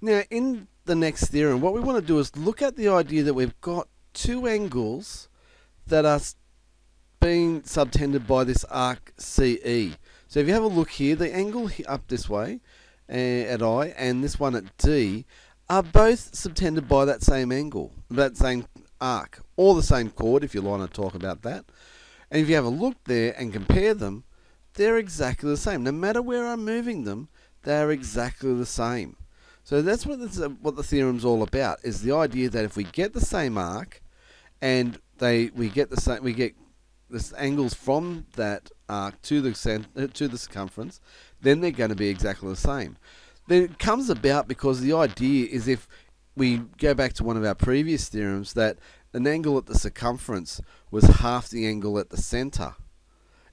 Now, in the next theorem, what we want to do is look at the idea that we've got two angles that are being subtended by this arc CE. So if you have a look here, the angle up this way at I and this one at D are both subtended by that same angle, that same arc, or the same chord if you want to talk about that. And if you have a look there and compare them, they're exactly the same. No matter where I'm moving them, they're exactly the same. So that's what the theorem's all about, is the idea that if we get the same arc and we get this angles from that arc to the circumference, then they're going to be exactly the same. Then it comes about because the idea is, if we go back to one of our previous theorems, that an angle at the circumference was half the angle at the center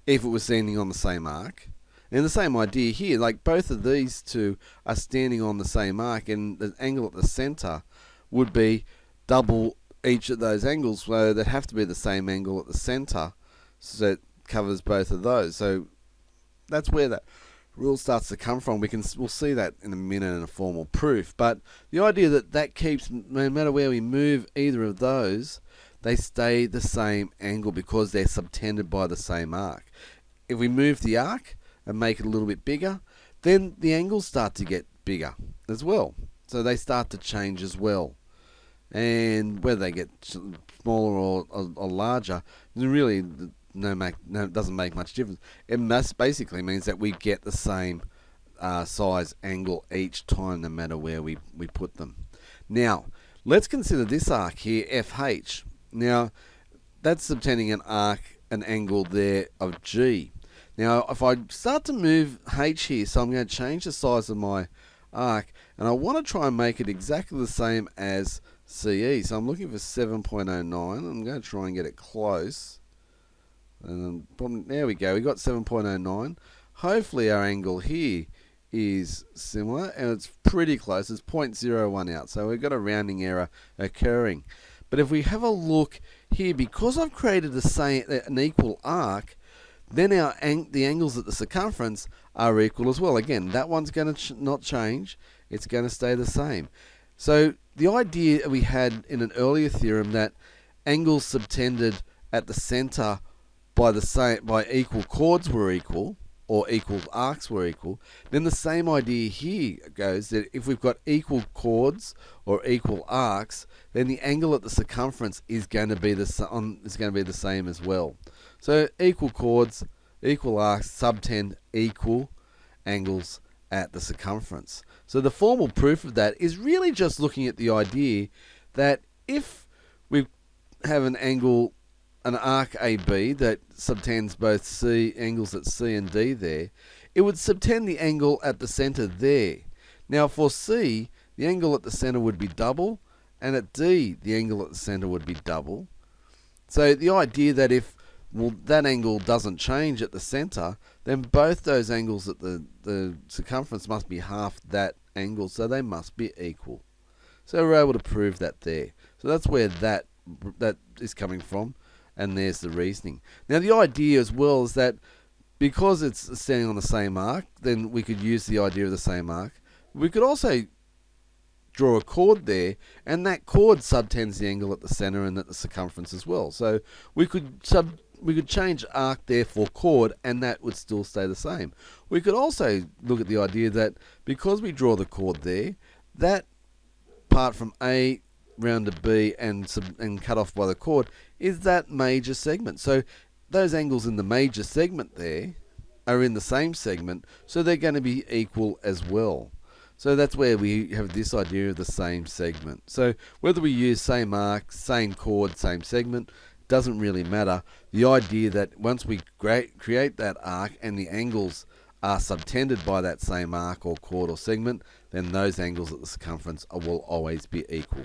if it was standing on the same arc. And the same idea here, like both of these two are standing on the same arc, and the angle at the center would be double each of those angles, so they'd have to be the same angle at the center, so it covers both of those. So that's where that rule starts to come from. We'll see that in a minute in a formal proof, but the idea that keeps, no matter where we move either of those, they stay the same angle because they're subtended by the same arc. If we move the arc and make it a little bit bigger, then the angles start to get bigger as well. So they start to change as well. And whether they get smaller or larger, really doesn't make much difference. It basically means that we get the same size angle each time, no matter where we put them. Now, let's consider this arc here, FH. Now, that's subtending an angle there of G. Now, if I start to move H here, so I'm going to change the size of my arc, and I want to try and make it exactly the same as CE. So I'm looking for 7.09. I'm going to try and get it close. And there we go. We got 7.09. Hopefully our angle here is similar, and it's pretty close. It's 0.01 out. So we've got a rounding error occurring. But if we have a look here, because I've created an equal arc, then the angles at the circumference are equal as well. Again, that one's going to not change. It's going to stay the same. So the idea we had in an earlier theorem, that angles subtended at the center by equal chords were equal, or equal arcs were equal, then the same idea here goes, that if we've got equal chords or equal arcs, then the angle at the circumference is going to be the same as well. So equal chords, equal arcs subtend equal angles at the circumference. So the formal proof of that is really just looking at the idea that if we have an arc AB that subtends both angles at C and D there, it would subtend the angle at the center there. Now for C, the angle at the center would be double, and at D, the angle at the center would be double. So the idea that if that angle doesn't change at the center, then both those angles at the circumference must be half that angle, so they must be equal. So we're able to prove that there. So that's where that is coming from, and there's the reasoning. Now the idea as well is that because it's standing on the same arc, then we could use the idea of the same arc. We could also draw a chord there, and that chord subtends the angle at the center and at the circumference as well. So we could change arc there for chord, and that would still stay the same. We could also look at the idea that because we draw the chord there, that part from A round to B and cut off by the chord is that major segment. So those angles in the major segment there are in the same segment, so they're going to be equal as well. So that's where we have this idea of the same segment. So whether we use same arc, same chord, same segment, doesn't really matter. The idea that once we create that arc and the angles are subtended by that same arc or chord or segment, then those angles at the circumference will always be equal.